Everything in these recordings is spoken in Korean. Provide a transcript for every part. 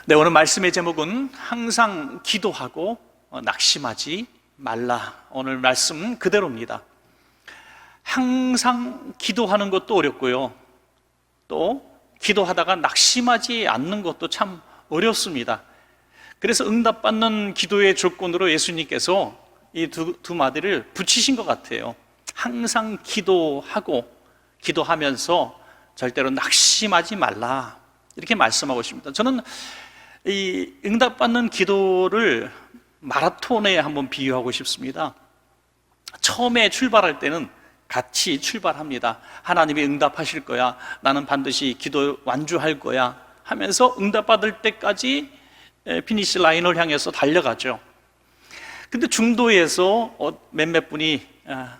네, 오늘 말씀의 제목은 항상 기도하고 낙심하지 말라. 오늘 말씀 그대로입니다. 항상 기도하는 것도 어렵고요, 또 기도하다가 낙심하지 않는 것도 참 어렵습니다. 그래서 응답받는 기도의 조건으로 예수님께서 이 두 마디를 붙이신 것 같아요. 항상 기도하고 기도하면서 절대로 낙심하지 말라, 이렇게 말씀하고 있습니다. 저는 이 응답받는 기도를 마라톤에 한번 비유하고 싶습니다. 처음에 출발할 때는 같이 출발합니다. 하나님이 응답하실 거야, 나는 반드시 기도 완주할 거야 하면서 응답받을 때까지 피니시 라인을 향해서 달려가죠. 근데 중도에서 몇몇 분이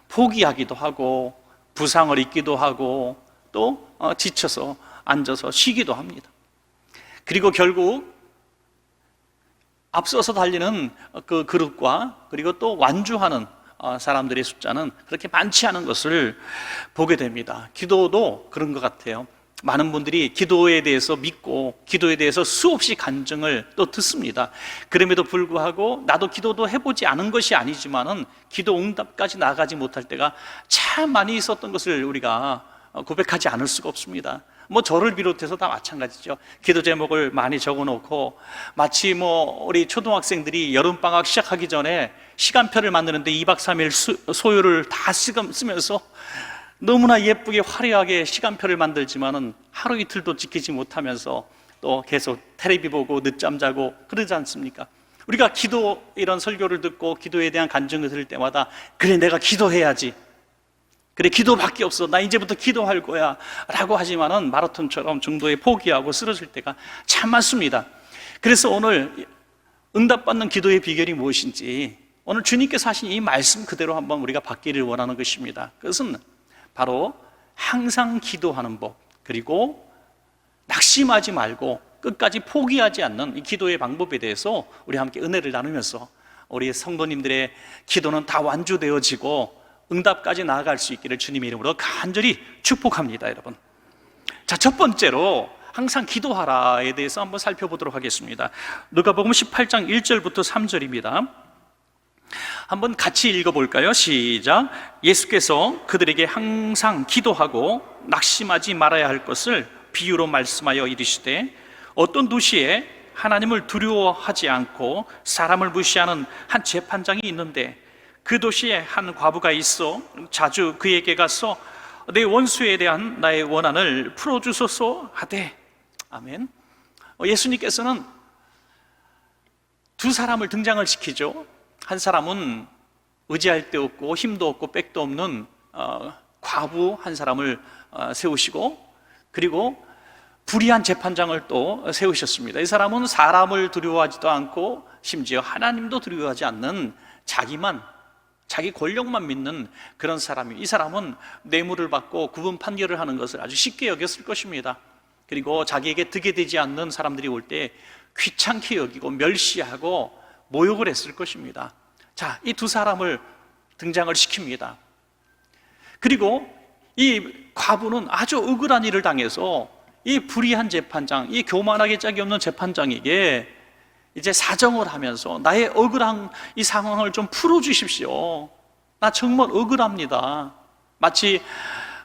포기하기도 하고 부상을 입기도 하고 또 지쳐서 앉아서 쉬기도 합니다. 그리고 결국 앞서서 달리는 그 그룹과 그리고 또 완주하는 사람들의 숫자는 그렇게 많지 않은 것을 보게 됩니다. 기도도 그런 것 같아요. 많은 분들이 기도에 대해서 믿고 기도에 대해서 수없이 간증을 또 듣습니다. 그럼에도 불구하고 나도 기도도 해보지 않은 것이 아니지만은 기도 응답까지 나가지 못할 때가 참 많이 있었던 것을 우리가 고백하지 않을 수가 없습니다. 저를 비롯해서 다 마찬가지죠. 기도 제목을 많이 적어놓고 마치 우리 초등학생들이 여름방학 시작하기 전에 시간표를 만드는데 2박 3일 소요를 다 쓰면서 너무나 예쁘게 화려하게 시간표를 만들지만은 하루 이틀도 지키지 못하면서 또 계속 텔레비 보고 늦잠 자고 그러지 않습니까? 우리가 기도 이런 설교를 듣고 기도에 대한 간증을 들을 때마다 그래, 내가 기도해야지, 그래, 기도밖에 없어, 나 이제부터 기도할 거야 라고 하지만은 마라톤처럼 중도에 포기하고 쓰러질 때가 참 많습니다. 그래서 오늘 응답받는 기도의 비결이 무엇인지 오늘 주님께서 하신 이 말씀 그대로 한번 우리가 받기를 원하는 것입니다. 그것은 바로 항상 기도하는 법, 그리고 낙심하지 말고 끝까지 포기하지 않는 이 기도의 방법에 대해서 우리 함께 은혜를 나누면서 우리 성도님들의 기도는 다 완주되어지고 응답까지 나아갈 수 있기를 주님의 이름으로 간절히 축복합니다, 여러분. 자, 첫 번째로 항상 기도하라에 대해서 한번 살펴보도록 하겠습니다. 누가복음 18장 1절부터 3절입니다. 한번 같이 읽어볼까요? 시작. 예수께서 그들에게 항상 기도하고 낙심하지 말아야 할 것을 비유로 말씀하여 이르시되, 어떤 도시에 하나님을 두려워하지 않고 사람을 무시하는 한 재판장이 있는데 그 도시에 한 과부가 있어 자주 그에게 가서 내 원수에 대한 나의 원한을 풀어주소서 하되. 아멘. 예수님께서는 두 사람을 등장을 시키죠. 한 사람은 의지할 데 없고 힘도 없고 백도 없는 과부 한 사람을 세우시고, 그리고 불의한 재판장을 또 세우셨습니다. 이 사람은 사람을 두려워하지도 않고 심지어 하나님도 두려워하지 않는 자기 권력만 믿는 그런 사람이, 이 사람은 뇌물을 받고 구분 판결을 하는 것을 아주 쉽게 여겼을 것입니다. 그리고 자기에게 득이 되지 않는 사람들이 올 때 귀찮게 여기고 멸시하고 모욕을 했을 것입니다. 자, 이 두 사람을 등장을 시킵니다. 그리고 이 과부는 아주 억울한 일을 당해서 이 불의한 재판장, 이 교만하게 짝이 없는 재판장에게 이제 사정을 하면서 나의 억울한 이 상황을 좀 풀어주십시오, 나 정말 억울합니다. 마치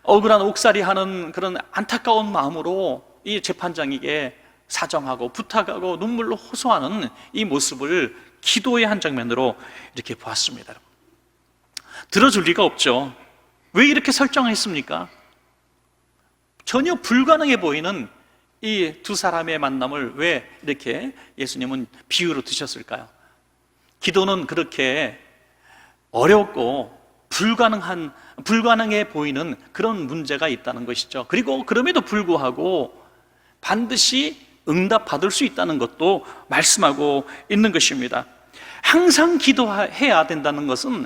억울한 옥살이 하는 그런 안타까운 마음으로 이 재판장에게 사정하고 부탁하고 눈물로 호소하는 이 모습을 기도의 한 장면으로 이렇게 보았습니다. 들어줄 리가 없죠. 왜 이렇게 설정했습니까? 전혀 불가능해 보이는 이 두 사람의 만남을 왜 이렇게 예수님은 비유로 드셨을까요? 기도는 그렇게 어렵고 불가능해 보이는 그런 문제가 있다는 것이죠. 그리고 그럼에도 불구하고 반드시 응답받을 수 있다는 것도 말씀하고 있는 것입니다. 항상 기도해야 된다는 것은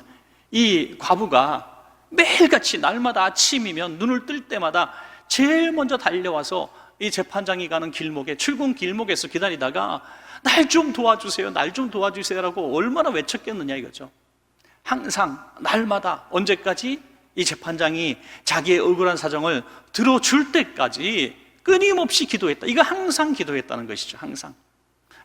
이 과부가 매일같이 날마다 아침이면 눈을 뜰 때마다 제일 먼저 달려와서 이 재판장이 가는 길목에, 출근 길목에서 기다리다가 날 좀 도와주세요, 날 좀 도와주세요라고 얼마나 외쳤겠느냐 이거죠. 항상 날마다 언제까지? 이 재판장이 자기의 억울한 사정을 들어줄 때까지 끊임없이 기도했다. 이거 항상 기도했다는 것이죠. 항상.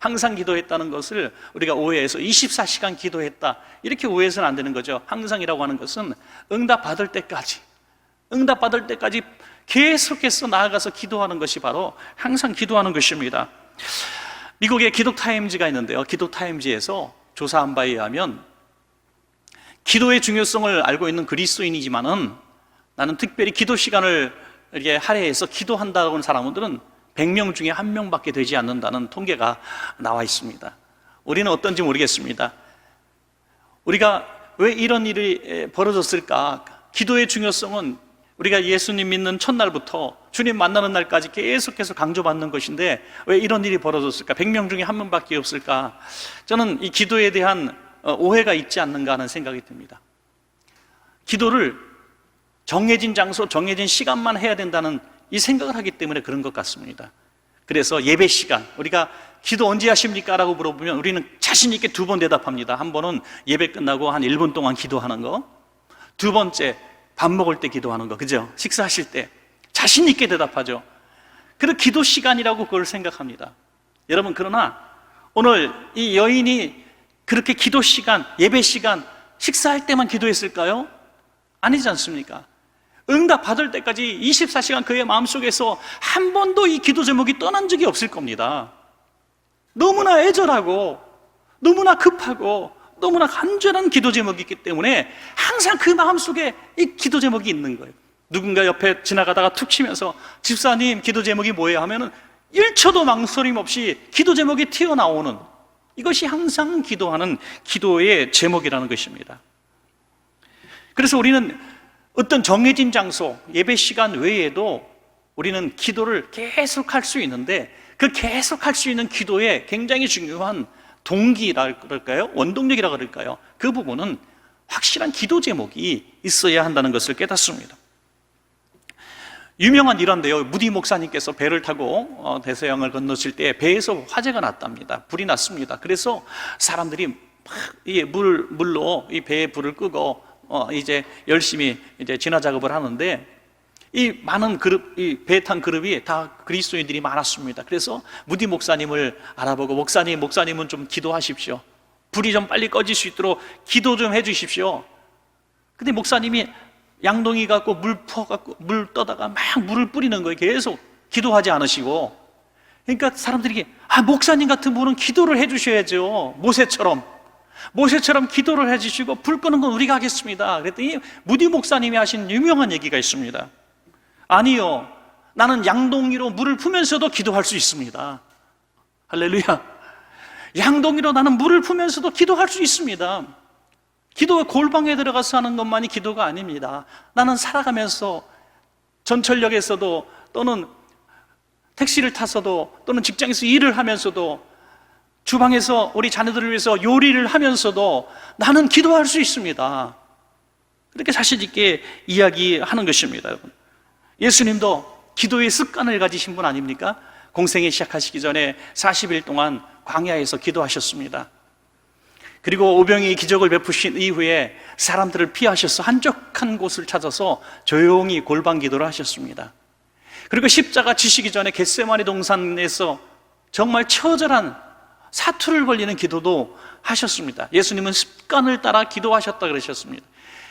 항상 기도했다는 것을 우리가 오해해서 24시간 기도했다 이렇게 오해해서는 안 되는 거죠. 항상이라고 하는 것은 응답받을 때까지 계속해서 나아가서 기도하는 것이 바로 항상 기도하는 것입니다. 미국의 기독타임즈가 있는데요, 기독타임즈에서 조사한 바에 의하면 기도의 중요성을 알고 있는 그리스도인이지만은 나는 특별히 기도 시간을 이렇게 할애해서 기도한다고 하는 사람들은 100명 중에 1명밖에 되지 않는다는 통계가 나와 있습니다. 우리는 어떤지 모르겠습니다. 우리가 왜 이런 일이 벌어졌을까? 기도의 중요성은 우리가 예수님 믿는 첫날부터 주님 만나는 날까지 계속해서 강조받는 것인데 왜 이런 일이 벌어졌을까? 100명 중에 1명밖에 없을까? 저는 이 기도에 대한 오해가 있지 않는가 하는 생각이 듭니다. 기도를 정해진 장소, 정해진 시간만 해야 된다는 이 생각을 하기 때문에 그런 것 같습니다. 그래서 예배 시간, 우리가 기도 언제 하십니까? 라고 물어보면 우리는 자신 있게 2번 대답합니다. 한 번은 예배 끝나고 한 1분 동안 기도하는 거, 2번째 밥 먹을 때 기도하는 거, 그죠? 식사하실 때 자신 있게 대답하죠. 그래서 기도 시간이라고 그걸 생각합니다. 여러분, 그러나 오늘 이 여인이 그렇게 기도 시간, 예배 시간, 식사할 때만 기도했을까요? 아니지 않습니까? 응답 받을 때까지 24시간 그의 마음속에서 한 번도 이 기도 제목이 떠난 적이 없을 겁니다. 너무나 애절하고 너무나 급하고 너무나 간절한 기도 제목이 있기 때문에 항상 그 마음속에 이 기도 제목이 있는 거예요. 누군가 옆에 지나가다가 툭 치면서 집사님 기도 제목이 뭐예요? 하면은 1초도 망설임 없이 기도 제목이 튀어나오는, 이것이 항상 기도하는 기도의 제목이라는 것입니다. 그래서 우리는 어떤 정해진 장소, 예배 시간 외에도 우리는 기도를 계속할 수 있는데 그 계속할 수 있는 기도에 굉장히 중요한 동기라 그럴까요? 원동력이라 그럴까요? 그 부분은 확실한 기도 제목이 있어야 한다는 것을 깨닫습니다. 유명한 일화인데요, 무디 목사님께서 배를 타고 대서양을 건너실 때 배에서 화재가 났답니다. 불이 났습니다. 그래서 사람들이 막 물로 이 배에 불을 끄고 이제 열심히 이제 진화 작업을 하는데 이 많은 그룹, 이 배에 탄 그룹이 다 그리스도인들이 많았습니다. 그래서 무디 목사님을 알아보고 목사님은 좀 기도하십시오. 불이 좀 빨리 꺼질 수 있도록 기도 좀 해주십시오. 근데 목사님이 양동이 갖고 물 떠다가 막 물을 뿌리는 거예요. 계속 기도하지 않으시고. 그러니까 사람들이 목사님 같은 분은 기도를 해주셔야죠. 모세처럼 기도를 해주시고 불 끄는 건 우리가 하겠습니다. 그랬더니 무디 목사님이 하신 유명한 얘기가 있습니다. 아니요, 나는 양동이로 물을 푸면서도 기도할 수 있습니다. 할렐루야. 양동이로 나는 물을 푸면서도 기도할 수 있습니다. 기도가 골방에 들어가서 하는 것만이 기도가 아닙니다. 나는 살아가면서 전철역에서도 또는 택시를 타서도 또는 직장에서 일을 하면서도 주방에서 우리 자녀들을 위해서 요리를 하면서도 나는 기도할 수 있습니다. 그렇게 자신 있게 이야기하는 것입니다. 여러분, 예수님도 기도의 습관을 가지신 분 아닙니까? 공생애 시작하시기 전에 40일 동안 광야에서 기도하셨습니다. 그리고 오병이의 기적을 베푸신 이후에 사람들을 피하셔서 한적한 곳을 찾아서 조용히 골방 기도를 하셨습니다. 그리고 십자가 지시기 전에 겟세마네 동산에서 정말 처절한 사투를 벌리는 기도도 하셨습니다. 예수님은 습관을 따라 기도하셨다 그러셨습니다.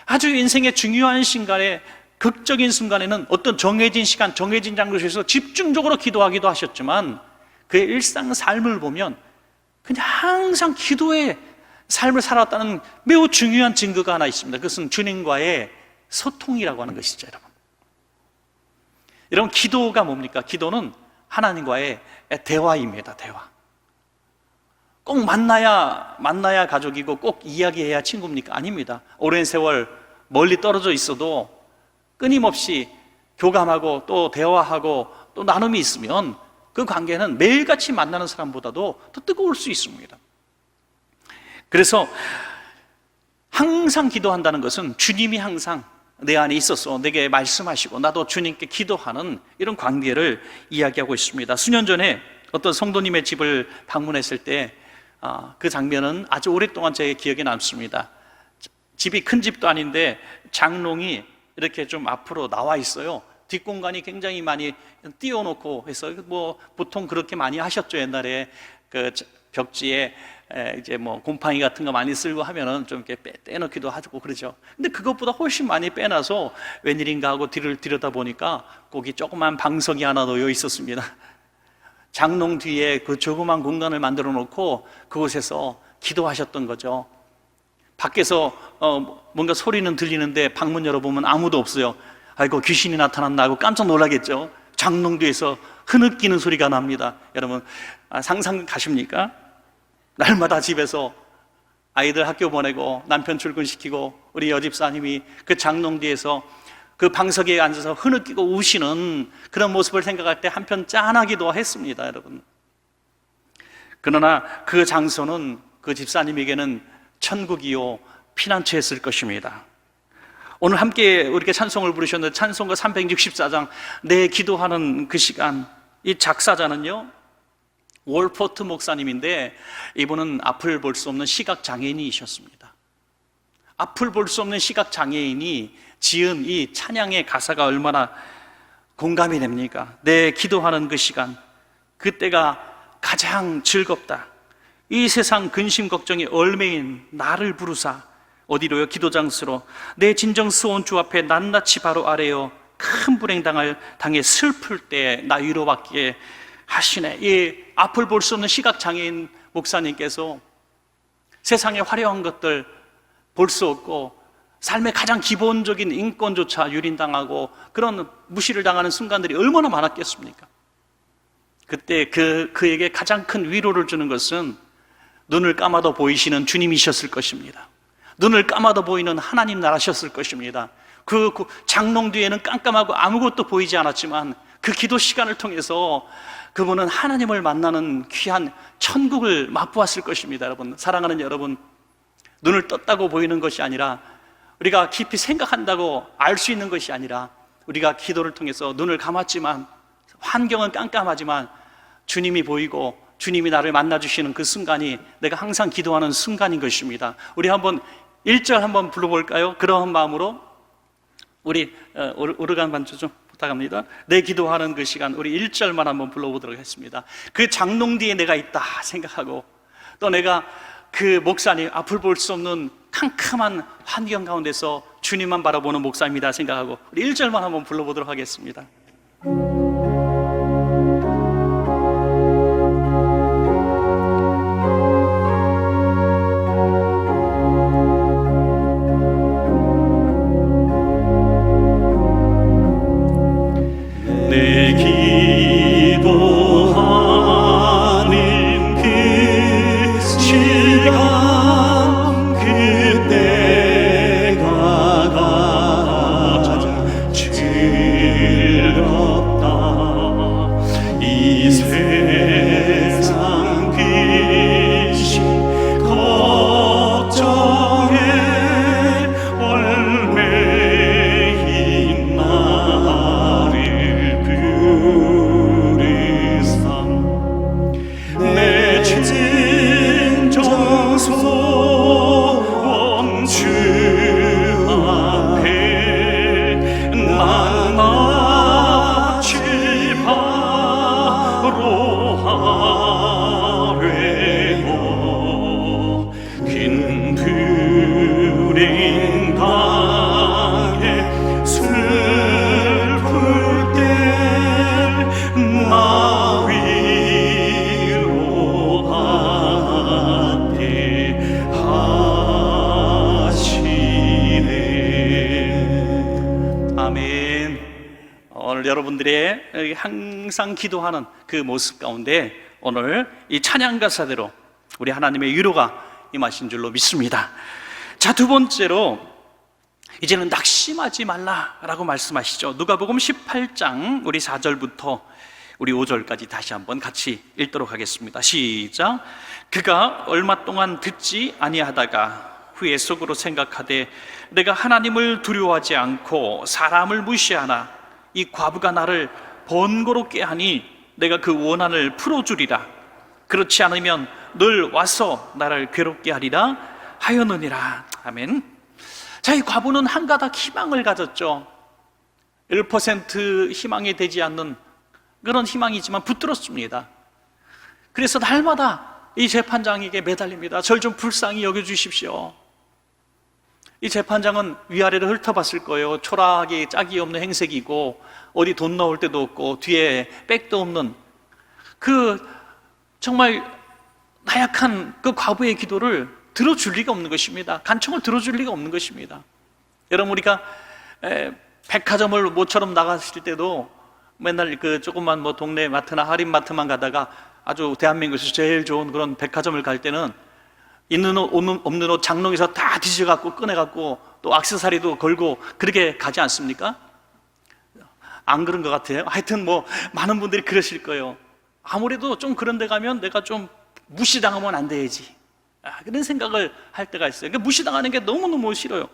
아주 인생의 중요한 순간에, 극적인 순간에는 어떤 정해진 시간, 정해진 장소에서 집중적으로 기도하기도 하셨지만 그의 일상 삶을 보면 그냥 항상 기도의 삶을 살았다는 매우 중요한 증거가 하나 있습니다. 그것은 주님과의 소통이라고 하는 것이죠. 여러분, 기도가 뭡니까? 기도는 하나님과의 대화입니다. 대화. 꼭 만나야 가족이고 꼭 이야기해야 친구입니까? 아닙니다. 오랜 세월 멀리 떨어져 있어도 끊임없이 교감하고 또 대화하고 또 나눔이 있으면 그 관계는 매일같이 만나는 사람보다도 더 뜨거울 수 있습니다. 그래서 항상 기도한다는 것은 주님이 항상 내 안에 있어서 내게 말씀하시고 나도 주님께 기도하는 이런 관계를 이야기하고 있습니다. 수년 전에 어떤 성도님의 집을 방문했을 때 그 장면은 아주 오랫동안 제 기억에 남습니다. 집이 큰 집도 아닌데 장롱이 이렇게 좀 앞으로 나와 있어요. 뒷공간이 굉장히 많이 띄워놓고 해서 보통 그렇게 많이 하셨죠. 옛날에 그 벽지에 이제 뭐 곰팡이 같은 거 많이 쓸고 하면은 좀 이렇게 떼놓기도 하고 그러죠. 근데 그것보다 훨씬 많이 빼놔서 웬일인가 하고 뒤를 들여다보니까 거기 조그만 방석이 하나 놓여 있었습니다. 장롱 뒤에 그 조그만 공간을 만들어 놓고 그곳에서 기도하셨던 거죠. 밖에서 뭔가 소리는 들리는데 방문 열어보면 아무도 없어요. 아이고, 귀신이 나타났나 하고 깜짝 놀라겠죠. 장롱 뒤에서 흐느끼는 소리가 납니다. 여러분, 상상 가십니까? 날마다 집에서 아이들 학교 보내고 남편 출근시키고 우리 여집사님이 그 장롱 뒤에서 그 방석에 앉아서 흐느끼고 우시는 그런 모습을 생각할 때 한편 짠하기도 했습니다, 여러분. 그러나 그 장소는 그 집사님에게는 천국이요 피난처였을 것입니다. 오늘 함께 우리가 찬송을 부르셨는데 찬송가 364장 내 기도하는 그 시간, 이 작사자는요 월포트 목사님인데 이분은 앞을 볼 수 없는 시각장애인이셨습니다. 앞을 볼 수 없는 시각장애인이 지은 이 찬양의 가사가 얼마나 공감이 됩니까? 내 기도하는 그 시간, 그때가 가장 즐겁다. 이 세상 근심 걱정이 얼매인 나를 부르사 어디로요? 기도장소로 내 진정스러운 주 앞에 낱낱이 바로 아래요 큰 불행 당해 슬플 때 나 위로받게 하시네. 이 앞을 볼 수 없는 시각장애인 목사님께서 세상의 화려한 것들 볼 수 없고 삶의 가장 기본적인 인권조차 유린당하고 그런 무시를 당하는 순간들이 얼마나 많았겠습니까? 그때 그에게 가장 큰 위로를 주는 것은 눈을 감아도 보이시는 주님이셨을 것입니다. 눈을 감아도 보이는 하나님 나라셨을 것입니다. 그 장롱 뒤에는 깜깜하고 아무것도 보이지 않았지만 그 기도 시간을 통해서 그분은 하나님을 만나는 귀한 천국을 맛보았을 것입니다. 여러분, 사랑하는 여러분, 눈을 떴다고 보이는 것이 아니라 우리가 깊이 생각한다고 알 수 있는 것이 아니라 우리가 기도를 통해서 눈을 감았지만 환경은 깜깜하지만 주님이 보이고 주님이 나를 만나주시는 그 순간이 내가 항상 기도하는 순간인 것입니다. 우리 한번 1절 한번 불러볼까요? 그런 마음으로 우리 오르간 반주 좀 부탁합니다. 내 기도하는 그 시간 우리 1절만 한번 불러보도록 하겠습니다. 그 장롱 뒤에 내가 있다 생각하고 또 내가 그 목사님 앞을 볼 수 없는 캄캄한 환경 가운데서 주님만 바라보는 목사입니다 생각하고 우리 1절만 한번 불러보도록 하겠습니다. 내 기도하는 그 시간 그때가 가장 즐겁다. 이 세상 근심 걱정에 얼매인 나를 부르사 내 진정스러운 주 앞에 낱낱이 바로 하래요 긴 불행 당해 슬플 때 나 위로받게 하시네. 아멘. 오늘 여러분들의 항상 기도하는 그 모습 가운데 오늘 이 찬양 가사대로 우리 하나님의 위로가 임하신 줄로 믿습니다. 자, 두 번째로 이제는 낙심하지 말라라고 말씀하시죠. 누가복음 18장 우리 4절부터 우리 5절까지 다시 한번 같이 읽도록 하겠습니다. 시작. 그가 얼마 동안 듣지 아니하다가 후에 속으로 생각하되 내가 하나님을 두려워하지 않고 사람을 무시하나 이 과부가 나를 번거롭게 하니 내가 그 원한을 풀어주리라. 그렇지 않으면 늘 와서 나를 괴롭게 하리라 하였느니라. 아멘. 자, 이 과부는 한 가닥 희망을 가졌죠. 1% 희망이 되지 않는 그런 희망이지만 붙들었습니다. 그래서 날마다 이 재판장에게 매달립니다. 절 좀 불쌍히 여겨주십시오. 이 재판장은 위아래를 훑어봤을 거예요. 초라하게 짝이 없는 행색이고 어디 돈 넣을 데도 없고 뒤에 백도 없는 그 정말 나약한 그 과부의 기도를 들어줄 리가 없는 것입니다. 간청을 들어줄 리가 없는 것입니다. 여러분, 우리가 백화점을 모처럼 나갔을 때도 맨날 그 조그만 뭐 동네 마트나 할인마트만 가다가 아주 대한민국에서 제일 좋은 그런 백화점을 갈 때는 있는 옷 없는 옷 장롱에서 다 뒤져갖고 꺼내갖고 또 액세서리도 걸고 그렇게 가지 않습니까? 안 그런 것 같아요. 하여튼 뭐 많은 분들이 그러실 거예요. 아무래도 좀 그런 데 가면 내가 좀 무시당하면 안 돼야지, 그런 생각을 할 때가 있어요. 그러니까 무시당하는 게 너무너무 싫어요.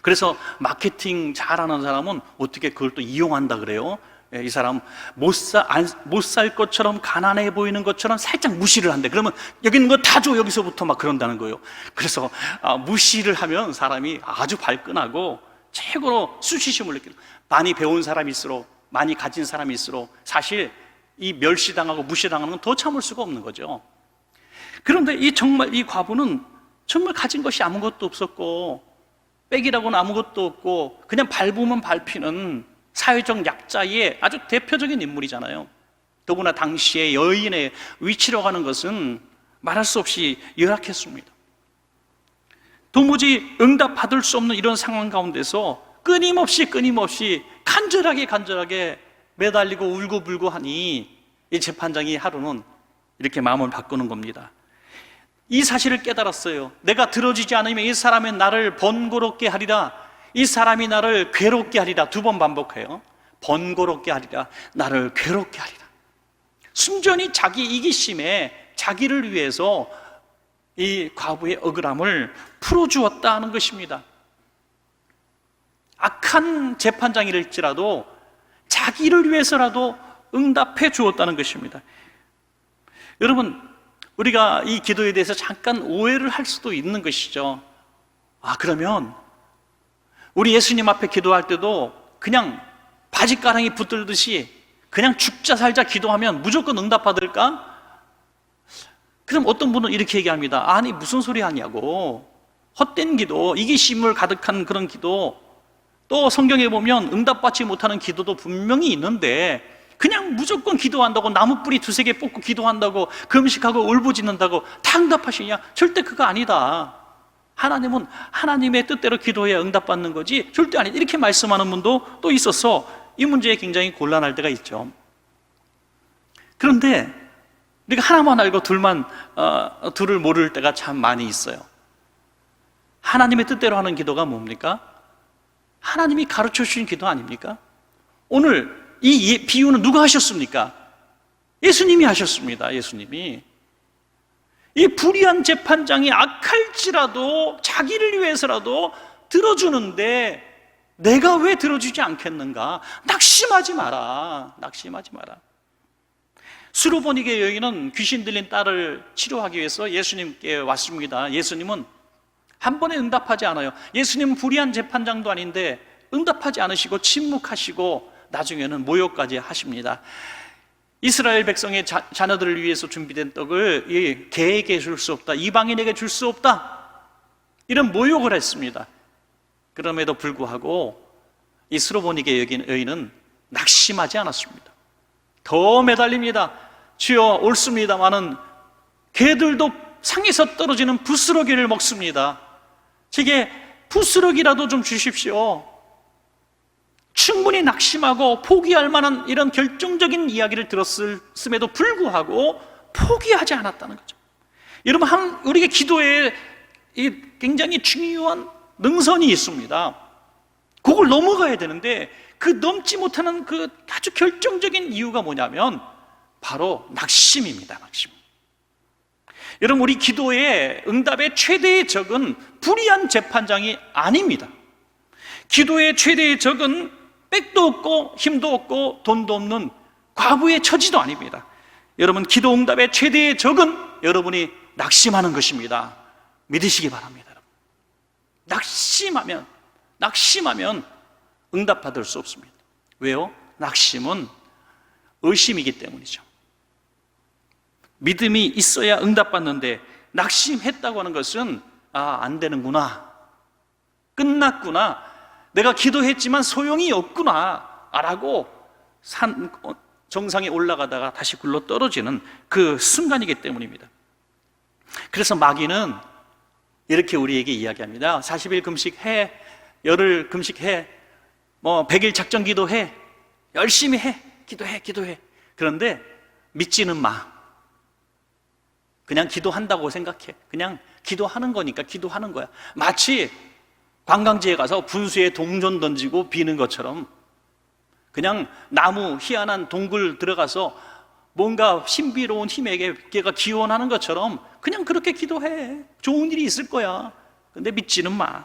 그래서 마케팅 잘하는 사람은 어떻게 그걸 또 이용한다 그래요. 이 사람 못 살 것처럼, 가난해 보이는 것처럼 살짝 무시를 한대. 그러면 여기 있는 거 다 줘, 여기서부터 막 그런다는 거예요. 그래서 무시를 하면 사람이 아주 발끈하고 최고로 수치심을 느끼는, 많이 배운 사람일수록, 많이 가진 사람일수록 사실 이 멸시당하고 무시당하는 건 더 참을 수가 없는 거죠. 그런데 정말 이 과부는 정말 가진 것이 아무것도 없었고 백이라고는 아무것도 없고 그냥 밟으면 밟히는 사회적 약자의 아주 대표적인 인물이잖아요. 더구나 당시에 여인의 위치로 가는 것은 말할 수 없이 열악했습니다. 도무지 응답받을 수 없는 이런 상황 가운데서 끊임없이 간절하게 매달리고 울고불고 하니 이 재판장이 하루는 이렇게 마음을 바꾸는 겁니다. 이 사실을 깨달았어요. 내가 들어주지 않으면 이 사람이 나를 번거롭게 하리라, 이 사람이 나를 괴롭게 하리라. 2번 반복해요. 번거롭게 하리라, 나를 괴롭게 하리라. 순전히 자기 이기심에 자기를 위해서 이 과부의 억울함을 풀어주었다 하는 것입니다. 악한 재판장이랄지라도 자기를 위해서라도 응답해 주었다는 것입니다. 여러분, 우리가 이 기도에 대해서 잠깐 오해를 할 수도 있는 것이죠. 그러면 우리 예수님 앞에 기도할 때도 그냥 바지가랑이 붙들듯이 그냥 죽자 살자 기도하면 무조건 응답받을까? 그럼 어떤 분은 이렇게 얘기합니다. 아니, 무슨 소리 하냐고. 헛된 기도, 이기심을 가득한 그런 기도, 또 성경에 보면 응답받지 못하는 기도도 분명히 있는데 그냥 무조건 기도한다고, 나무뿌리 2-3개 뽑고 기도한다고, 금식하고 울부짖는다고 다 응답하시냐? 절대 그거 아니다. 하나님은 하나님의 뜻대로 기도해야 응답받는 거지 절대 아니다, 이렇게 말씀하는 분도 또 있어서 이 문제에 굉장히 곤란할 때가 있죠. 그런데 우리가 하나만 알고 둘을 모를 때가 참 많이 있어요. 하나님의 뜻대로 하는 기도가 뭡니까? 하나님이 가르쳐 주신 기도 아닙니까? 오늘 이 비유는 누가 하셨습니까? 예수님이 하셨습니다. 예수님이. 이 불의한 재판장이 악할지라도 자기를 위해서라도 들어주는데 내가 왜 들어주지 않겠는가? 낙심하지 마라. 수로보니게 여인은 귀신 들린 딸을 치료하기 위해서 예수님께 왔습니다. 예수님은 한 번에 응답하지 않아요. 예수님은 불의한 재판장도 아닌데 응답하지 않으시고 침묵하시고 나중에는 모욕까지 하십니다. 이스라엘 백성의 자녀들을 위해서 준비된 떡을 개에게 줄 수 없다, 이방인에게 줄 수 없다, 이런 모욕을 했습니다. 그럼에도 불구하고 이 수로보니게 여인은 낙심하지 않았습니다. 더 매달립니다. 주여, 옳습니다마는 개들도 상에서 떨어지는 부스러기를 먹습니다. 제게 부스러기라도 좀 주십시오. 충분히 낙심하고 포기할 만한 이런 결정적인 이야기를 들었음에도 불구하고 포기하지 않았다는 거죠. 여러분, 우리의 기도에 굉장히 중요한 능선이 있습니다. 그걸 넘어가야 되는데 그 넘지 못하는 그 아주 결정적인 이유가 뭐냐면 바로 낙심입니다. 낙심. 여러분, 우리 기도의 응답의 최대의 적은 불의한 재판장이 아닙니다. 기도의 최대의 적은 백도 없고 힘도 없고 돈도 없는 과부의 처지도 아닙니다. 여러분, 기도 응답의 최대의 적은 여러분이 낙심하는 것입니다. 믿으시기 바랍니다. 낙심하면 응답받을 수 없습니다. 왜요? 낙심은 의심이기 때문이죠. 믿음이 있어야 응답받는데 낙심했다고 하는 것은 안 되는구나, 끝났구나, 내가 기도했지만 소용이 없구나 라고 정상에 올라가다가 다시 굴러 떨어지는 그 순간이기 때문입니다. 그래서 마귀는 이렇게 우리에게 이야기합니다. 40일 금식해, 열흘 금식해, 100일 작전 기도해, 열심히 해, 기도해. 그런데 믿지는 마. 그냥 기도한다고 생각해. 그냥 기도하는 거니까 기도하는 거야. 마치 관광지에 가서 분수에 동전 던지고 비는 것처럼, 그냥 나무 희한한 동굴 들어가서 뭔가 신비로운 힘에게 걔가 기원하는 것처럼 그냥 그렇게 기도해. 좋은 일이 있을 거야. 근데 믿지는 마.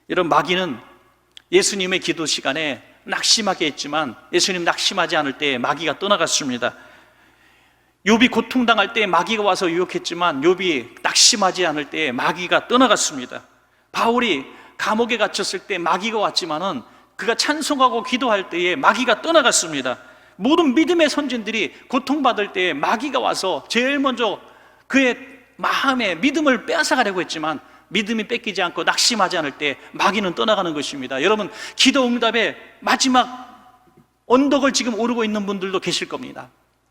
이런 마귀는 예수님의 기도 시간에 낙심하게 했지만 예수님 낙심하지 않을 때 마귀가 떠나갔습니다. 욥이 고통당할 때 마귀가 와서 유혹했지만 욥이 낙심하지 않을 때 마귀가 떠나갔습니다. 바울이 감옥에 갇혔을 때 마귀가 왔지만은 그가 찬송하고 기도할 때에 마귀가 떠나갔습니다. 모든 믿음의 선진들이 고통받을 때에 마귀가 와서 제일 먼저 그의 마음에 믿음을 빼앗아가려고 했지만 믿음이 뺏기지 않고 낙심하지 않을 때 마귀는 떠나가는 것입니다. 여러분, 기도 응답의 마지막 언덕을 지금 오르고 있는 분들도 계실 겁니다.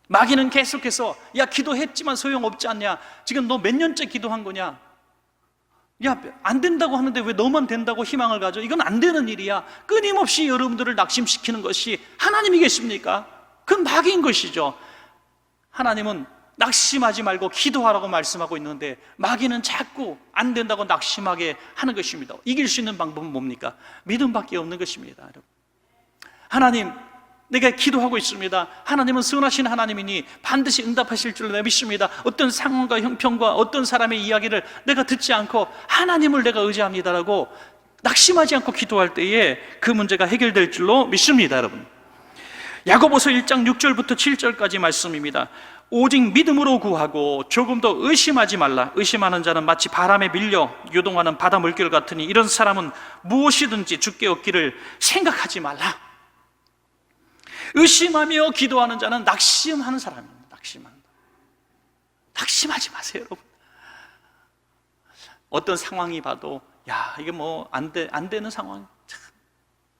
마귀는 계속해서 야, 기도했지만 소용없지 않냐, 지금 너 몇 년째 기도한 거냐, 야, 안 된다고 하는데 왜 너만 된다고 희망을 가져, 이건 안 되는 일이야, 끊임없이 여러분들을 낙심시키는 것이 하나님이겠습니까? 그건 마귀인 것이죠. 하나님은 낙심하지 말고 기도하라고 말씀하고 있는데 마귀는 자꾸 안 된다고 낙심하게 하는 것입니다. 이길 수 있는 방법은 뭡니까? 믿음밖에 없는 것입니다. 여러분, 하나님, 내가 기도하고 있습니다. 하나님은 선하신 하나님이니 반드시 응답하실 줄 내가 믿습니다. 어떤 상황과 형편과 어떤 사람의 이야기를 내가 듣지 않고 하나님을 내가 의지합니다라고 낙심하지 않고 기도할 때에 그 문제가 해결될 줄로 믿습니다. 여러분, 야고보서 1장 6절부터 7절까지 말씀입니다. 오직 믿음으로 구하고 조금 더 의심하지 말라. 의심하는 자는 마치 바람에 밀려 요동하는 바다 물결 같으니 이런 사람은 무엇이든지 주께 얻기를 생각하지 말라. 의심하며 기도하는 자는 낙심하는 사람입니다. 낙심하지 마세요, 여러분. 어떤 상황이 봐도 야, 이게 뭐 안 되는 상황, 참.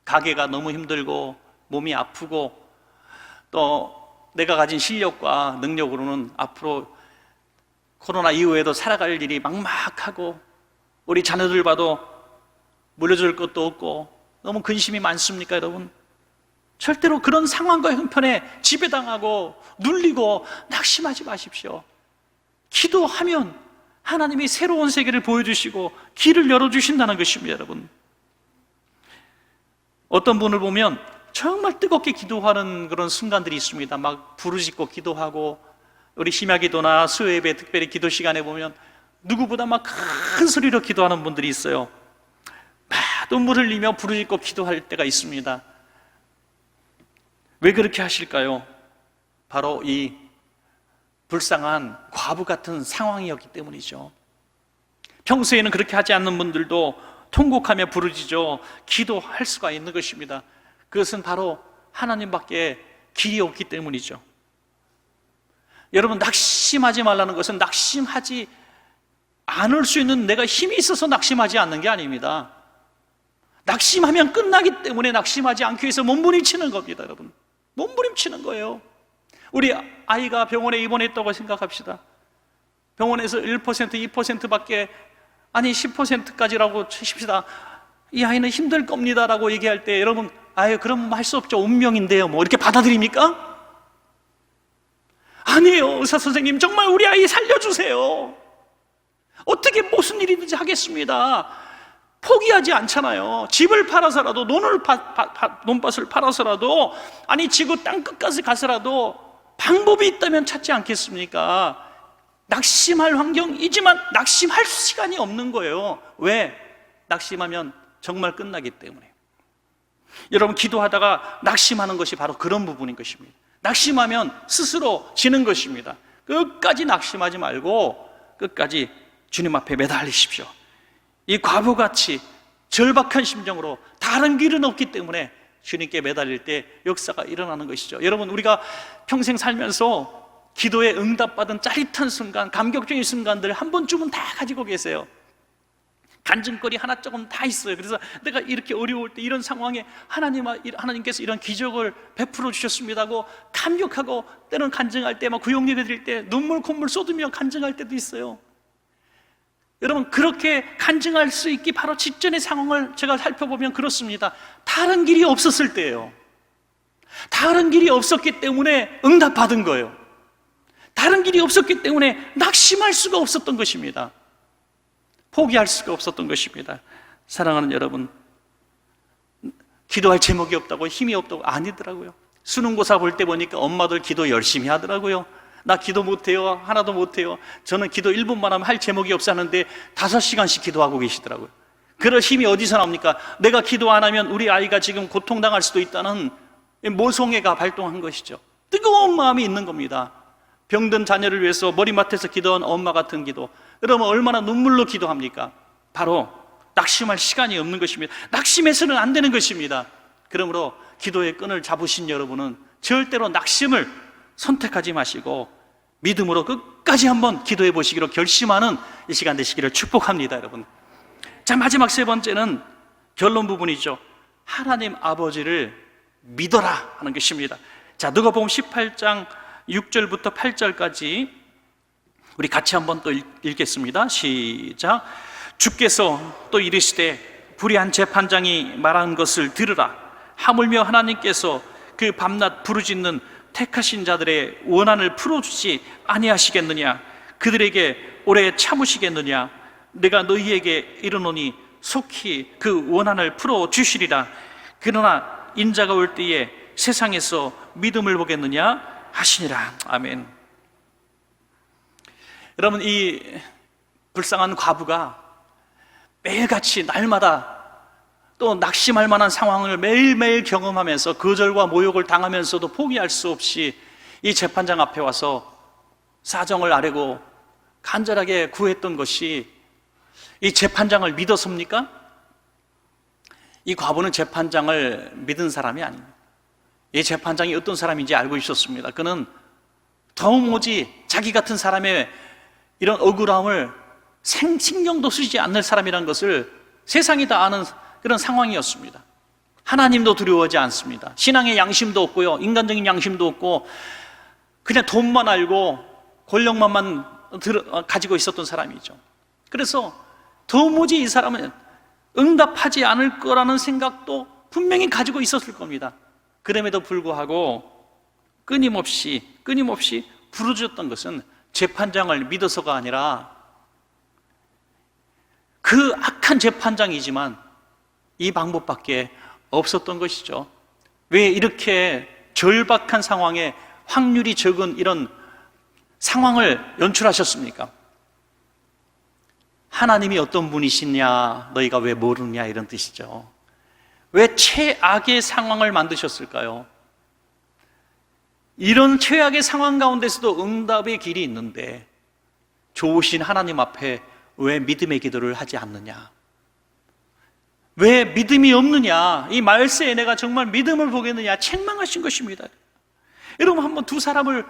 가게가 너무 힘들고 몸이 아프고 또 내가 가진 실력과 능력으로는 앞으로 코로나 이후에도 살아갈 일이 막막하고 우리 자녀들 봐도 물려줄 것도 없고 너무 근심이 많습니까, 여러분? 절대로 그런 상황과 형편에 지배당하고 눌리고 낙심하지 마십시오. 기도하면 하나님이 새로운 세계를 보여주시고 길을 열어주신다는 것입니다. 여러분, 어떤 분을 보면 정말 뜨겁게 기도하는 그런 순간들이 있습니다. 막 부르짖고 기도하고, 우리 심야기도나 수요예배 특별히 기도 시간에 보면 누구보다 막 큰 소리로 기도하는 분들이 있어요. 막 눈물 흘리며 부르짖고 기도할 때가 있습니다. 왜 그렇게 하실까요? 바로 이 불쌍한 과부 같은 상황이었기 때문이죠. 평소에는 그렇게 하지 않는 분들도 통곡하며 부르짖어 기도할 수가 있는 것입니다. 그것은 바로 하나님밖에 길이 없기 때문이죠. 여러분, 낙심하지 말라는 것은 낙심하지 않을 수 있는 내가 힘이 있어서 낙심하지 않는 게 아닙니다. 낙심하면 끝나기 때문에 낙심하지 않기 위해서 몸부림치는 겁니다. 여러분, 몸부림치는 거예요. 우리 아이가 병원에 입원했다고 생각합시다. 병원에서 1%, 2%밖에 아니 10%까지라고 치십시다. 이 아이는 힘들 겁니다 라고 얘기할 때 여러분, 아유, 그럼 할 수 없죠, 운명인데요, 뭐 이렇게 받아들입니까? 아니에요. 의사 선생님, 정말 우리 아이 살려주세요. 어떻게 무슨 일이든지 하겠습니다. 포기하지 않잖아요. 집을 팔아서라도, 논밭을 팔아서라도, 아니 지구 땅끝까지 가서라도 방법이 있다면 찾지 않겠습니까? 낙심할 환경이지만 낙심할 시간이 없는 거예요. 왜? 낙심하면 정말 끝나기 때문에. 여러분, 기도하다가 낙심하는 것이 바로 그런 부분인 것입니다. 낙심하면 스스로 지는 것입니다. 끝까지 낙심하지 말고 끝까지 주님 앞에 매달리십시오. 이 과부같이 절박한 심정으로 다른 길은 없기 때문에 주님께 매달릴 때 역사가 일어나는 것이죠. 여러분, 우리가 평생 살면서 기도에 응답받은 짜릿한 순간, 감격적인 순간들 한 번쯤은 다 가지고 계세요. 간증거리 하나 조금 다 있어요. 그래서 내가 이렇게 어려울 때 이런 상황에 하나님께서 이런 기적을 베풀어 주셨습니다고 감격하고, 때로는 간증할 때 막 구역 예배 드릴 때 눈물 콧물 쏟으며 간증할 때도 있어요. 여러분, 그렇게 간증할 수 있기 바로 직전의 상황을 제가 살펴보면 그렇습니다. 다른 길이 없었을 때예요. 다른 길이 없었기 때문에 응답받은 거예요. 다른 길이 없었기 때문에 낙심할 수가 없었던 것입니다. 포기할 수가 없었던 것입니다. 사랑하는 여러분, 기도할 제목이 없다고, 힘이 없다고, 아니더라고요. 수능고사 볼 때 보니까 엄마들 기도 열심히 하더라고요. 나 기도 못해요. 하나도 못해요. 저는 기도 1분만 하면 할 제목이 없어 하는데 5시간씩 기도하고 계시더라고요. 그럴 힘이 어디서 나옵니까? 내가 기도 안 하면 우리 아이가 지금 고통당할 수도 있다는 모성애가 발동한 것이죠. 뜨거운 마음이 있는 겁니다. 병든 자녀를 위해서 머리맡에서 기도한 엄마 같은 기도, 여러분 얼마나 눈물로 기도합니까? 바로 낙심할 시간이 없는 것입니다. 낙심해서는 안 되는 것입니다. 그러므로 기도의 끈을 잡으신 여러분은 절대로 낙심을 선택하지 마시고 믿음으로 끝까지 한번 기도해 보시기로 결심하는 이 시간 되시기를 축복합니다, 여러분. 자, 마지막 세 번째는 결론 부분이죠. 하나님 아버지를 믿어라 하는 것입니다. 자, 누가복음 18장 6절부터 8절까지 우리 같이 한번 또 읽겠습니다. 시작. 주께서 또 이르시되 불의한 재판장이 말한 것을 들으라. 하물며 하나님께서 그 밤낮 부르짖는 택하신 자들의 원한을 풀어주지 아니하시겠느냐? 그들에게 오래 참으시겠느냐? 내가 너희에게 이르노니 속히 그 원한을 풀어주시리라. 그러나 인자가 올 때에 세상에서 믿음을 보겠느냐 하시니라. 아멘. 여러분, 이 불쌍한 과부가 매일같이 날마다 또 낙심할 만한 상황을 매일매일 경험하면서 거절과 모욕을 당하면서도 포기할 수 없이 이 재판장 앞에 와서 사정을 아뢰고 간절하게 구했던 것이 이 재판장을 믿었습니까? 이 과부는 재판장을 믿은 사람이 아닙니다. 이 재판장이 어떤 사람인지 알고 있었습니다. 그는 도무지 자기 같은 사람의 이런 억울함을 신경도 쓰지 않는 사람이라는 것을 세상이 다 아는 그런 상황이었습니다. 하나님도 두려워하지 않습니다. 신앙의 양심도 없고요, 인간적인 양심도 없고 그냥 돈만 알고 권력만만 가지고 있었던 사람이죠. 그래서 도무지 이 사람은 응답하지 않을 거라는 생각도 분명히 가지고 있었을 겁니다. 그럼에도 불구하고 끊임없이 부르짖었던 것은 재판장을 믿어서가 아니라 그 악한 재판장이지만 이 방법밖에 없었던 것이죠. 왜 이렇게 절박한 상황에 확률이 적은 이런 상황을 연출하셨습니까? 하나님이 어떤 분이시냐, 너희가 왜 모르냐, 이런 뜻이죠. 왜 최악의 상황을 만드셨을까요? 이런 최악의 상황 가운데서도 응답의 길이 있는데 좋으신 하나님 앞에 왜 믿음의 기도를 하지 않느냐? 왜 믿음이 없느냐? 이 말세에 내가 정말 믿음을 보겠느냐? 책망하신 것입니다. 여러분, 한번 두 사람을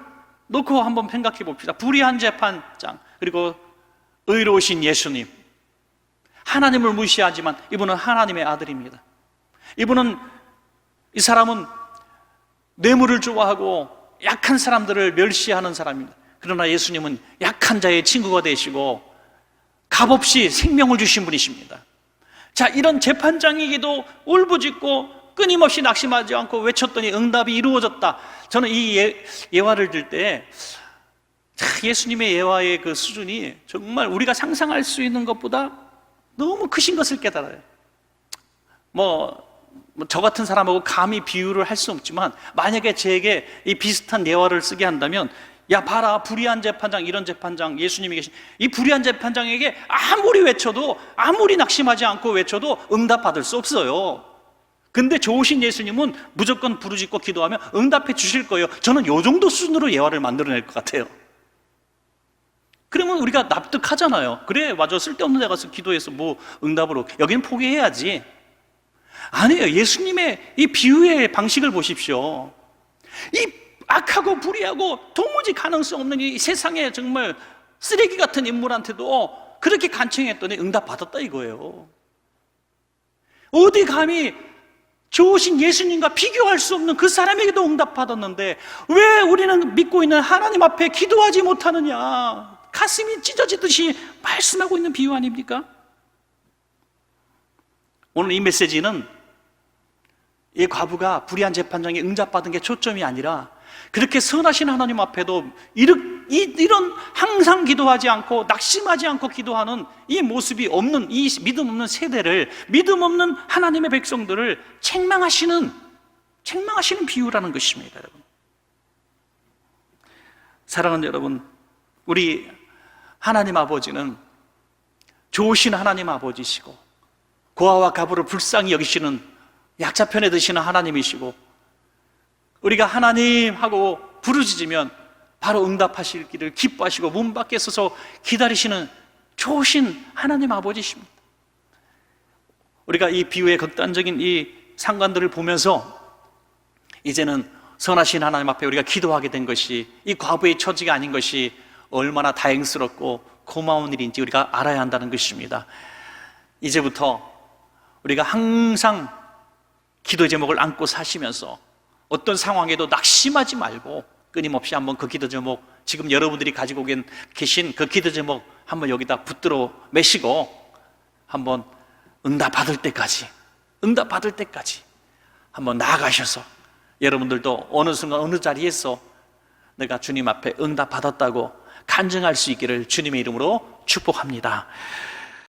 놓고 한번 생각해 봅시다. 불의한 재판장, 그리고 의로우신 예수님. 하나님을 무시하지만 이분은 하나님의 아들입니다. 이 사람은 뇌물을 좋아하고 약한 사람들을 멸시하는 사람입니다. 그러나 예수님은 약한 자의 친구가 되시고 값없이 생명을 주신 분이십니다. 자, 이런 재판장에게도 울부짖고 끊임없이 낙심하지 않고 외쳤더니 응답이 이루어졌다. 저는 이 예화를 들 때 예수님의 예화의 그 수준이 정말 우리가 상상할 수 있는 것보다 너무 크신 것을 깨달아요. 저 같은 사람하고 감히 비유를 할 수 없지만 만약에 제게 이 비슷한 예화를 쓰게 한다면, 야 봐라, 불의한 재판장, 이런 재판장, 예수님이 계신 이 불의한 재판장에게 아무리 외쳐도, 아무리 낙심하지 않고 외쳐도 응답받을 수 없어요. 근데 좋으신 예수님은 무조건 부르짖고 기도하면 응답해 주실 거예요. 저는 이 정도 수준으로 예화를 만들어낼 것 같아요. 그러면 우리가 납득하잖아요. 그래, 맞아, 쓸데없는 데 가서 기도해서 뭐 응답으로, 여기는 포기해야지. 아니에요. 예수님의 이 비유의 방식을 보십시오. 이 악하고 불의하고 도무지 가능성 없는 이 세상에 정말 쓰레기 같은 인물한테도 그렇게 간청했더니 응답받았다 이거예요. 어디 감히 좋으신 예수님과 비교할 수 없는 그 사람에게도 응답받았는데 왜 우리는 믿고 있는 하나님 앞에 기도하지 못하느냐? 가슴이 찢어지듯이 말씀하고 있는 비유 아닙니까? 오늘 이 메시지는 이 과부가 불의한 재판장에 응답받은 게 초점이 아니라 그렇게 선하신 하나님 앞에도 이런 항상 기도하지 않고 낙심하지 않고 기도하는 이 모습이 없는 이 믿음 없는 세대를, 믿음 없는 하나님의 백성들을 책망하시는 비유라는 것입니다. 여러분, 사랑하는 여러분, 우리 하나님 아버지는 좋으신 하나님 아버지시고 고아와 가부를 불쌍히 여기시는 약자 편에 드시는 하나님이시고 우리가 하나님 하고 부르짖으면 바로 응답하실 길을 기뻐하시고 문 밖에 서서 기다리시는 좋으신 하나님 아버지십니다. 우리가 이 비유의 극단적인 이 상관들을 보면서 이제는 선하신 하나님 앞에 우리가 기도하게 된 것이 이 과부의 처지가 아닌 것이 얼마나 다행스럽고 고마운 일인지 우리가 알아야 한다는 것입니다. 이제부터 우리가 항상 기도 제목을 안고 사시면서 어떤 상황에도 낙심하지 말고 끊임없이 한번 그 기도 제목, 지금 여러분들이 가지고 계신 그 기도 제목 한번 여기다 붙들어 매시고 한번 응답받을 때까지 한번 나아가셔서 여러분들도 어느 순간 어느 자리에서 내가 주님 앞에 응답받았다고 간증할 수 있기를 주님의 이름으로 축복합니다.